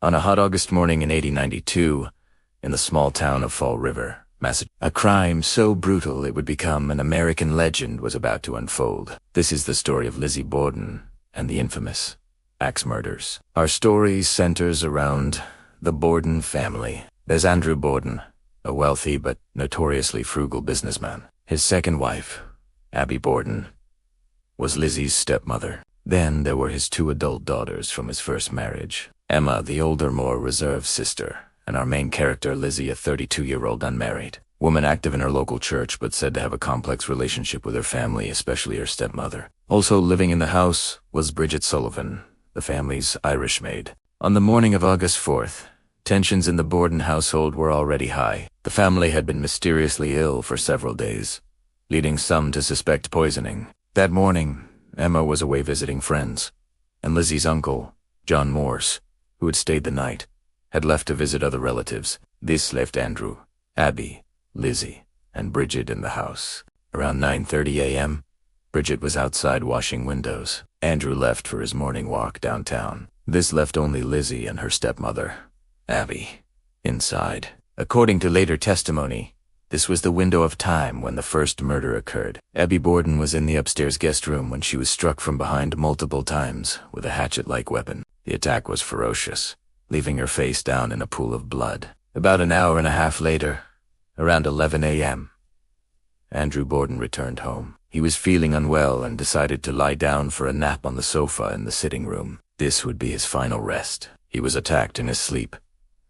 On a hot August morning in 1892, in the small town of Fall River, Massachusetts, a crime so brutal it would become an American legend was about to unfold. This is the story of Lizzie Borden and the infamous axe murders. Our story centers around the Borden family. There's Andrew Borden, a wealthy but notoriously frugal businessman. His second wife, Abby Borden, was Lizzie's stepmother. Then there were his two adult daughters from his first marriage, Emma, the older, more reserved sister, and our main character, Lizzie, a 32-year-old unmarried woman active in her local church but said to have a complex relationship with her family, especially her stepmother. Also living in the house was Bridget Sullivan, the family's Irish maid. On the morning of August 4th, tensions in the Borden household were already high. The family had been mysteriously ill for several days, leading some to suspect poisoning. That morning, Emma was away visiting friends, and Lizzie's uncle, John Morse, who had stayed the night, had left to visit other relatives. This left Andrew, Abby, Lizzie, and Bridget in the house. Around 9:30 a.m., Bridget was outside washing windows. Andrew left for his morning walk downtown. This left only Lizzie and her stepmother, Abby, inside. According to later testimony, this was the window of time when the first murder occurred. Abby Borden was in the upstairs guest room when she was struck from behind multiple times with a hatchet-like weapon. The attack was ferocious, leaving her face down in a pool of blood. About an hour and a half later, around 11 a.m., Andrew Borden returned home. He was feeling unwell and decided to lie down for a nap on the sofa in the sitting room. This would be his final rest. He was attacked in his sleep,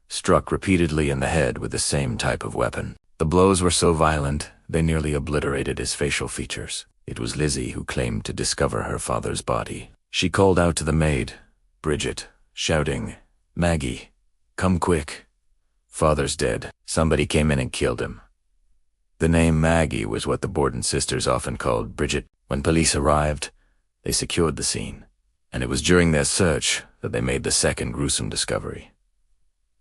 struck repeatedly in the head with the same type of weapon. The blows were so violent, they nearly obliterated his facial features. It was Lizzie who claimed to discover her father's body. She called out to the maid, Bridget, shouting, "Maggie, come quick. Father's dead. Somebody came in and killed him." The name Maggie was what the Borden sisters often called Bridget. When police arrived, they secured the scene, and it was during their search that they made the second gruesome discovery.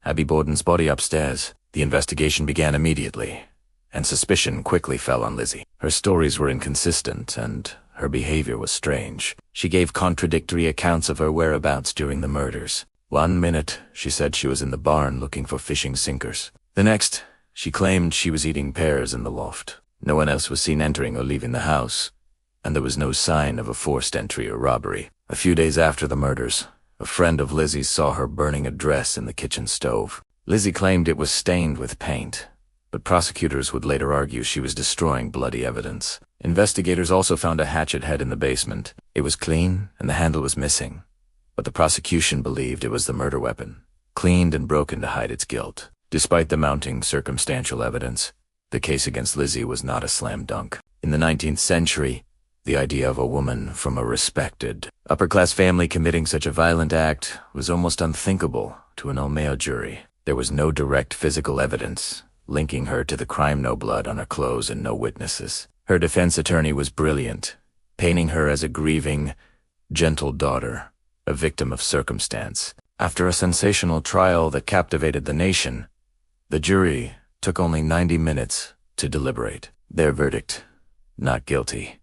Abby Borden's body upstairs. The investigation began immediately, and suspicion quickly fell on Lizzie. Her stories were inconsistent, and her behavior was strange. She gave contradictory accounts of her whereabouts during the murders. One minute, she said she was in the barn looking for fishing sinkers. The next, she claimed she was eating pears in the loft. No one else was seen entering or leaving the house, and there was no sign of a forced entry or robbery. A few days after the murders, a friend of Lizzie's saw her burning a dress in the kitchen stove. Lizzie claimed it was stained with paint, but prosecutors would later argue she was destroying bloody evidence. Investigators also found a hatchet head in the basement. It was clean and the handle was missing, but the prosecution believed it was the murder weapon, cleaned and broken to hide its guilt. Despite the mounting circumstantial evidence, the case against Lizzie was not a slam dunk. In the 19th century, the idea of a woman from a respected, upper-class family committing such a violent act was almost unthinkable to an all-male jury. There was no direct physical evidence linking her to the crime, no blood on her clothes and no witnesses. Her defense attorney was brilliant, painting her as a grieving, gentle daughter, a victim of circumstance. After a sensational trial that captivated the nation, the jury took only 90 minutes to deliberate. Their verdict, not guilty.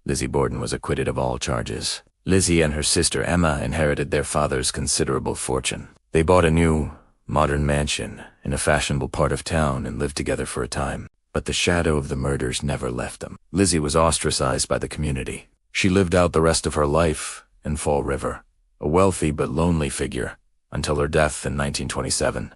Lizzie Borden was acquitted of all charges. Lizzie and her sister Emma inherited their father's considerable fortune. They bought a new, modern mansion in a fashionable part of town and lived together for a time. But the shadow of the murders never left them. Lizzie was ostracized by the community. She lived out the rest of her life in Fall River, a wealthy but lonely figure, until her death in 1927.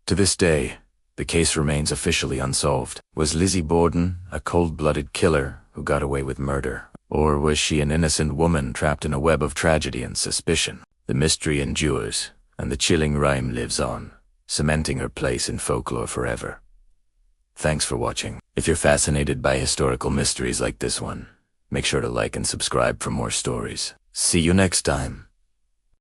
To this day, the case remains officially unsolved. Was Lizzie Borden a cold-blooded killer who got away with murder? Or was she an innocent woman trapped in a web of tragedy and suspicion? The mystery endures, and the chilling rhyme lives on, cementing her place in folklore forever. Thanks for watching. If you're fascinated by historical mysteries like this one, make sure to like and subscribe for more stories. See you next time.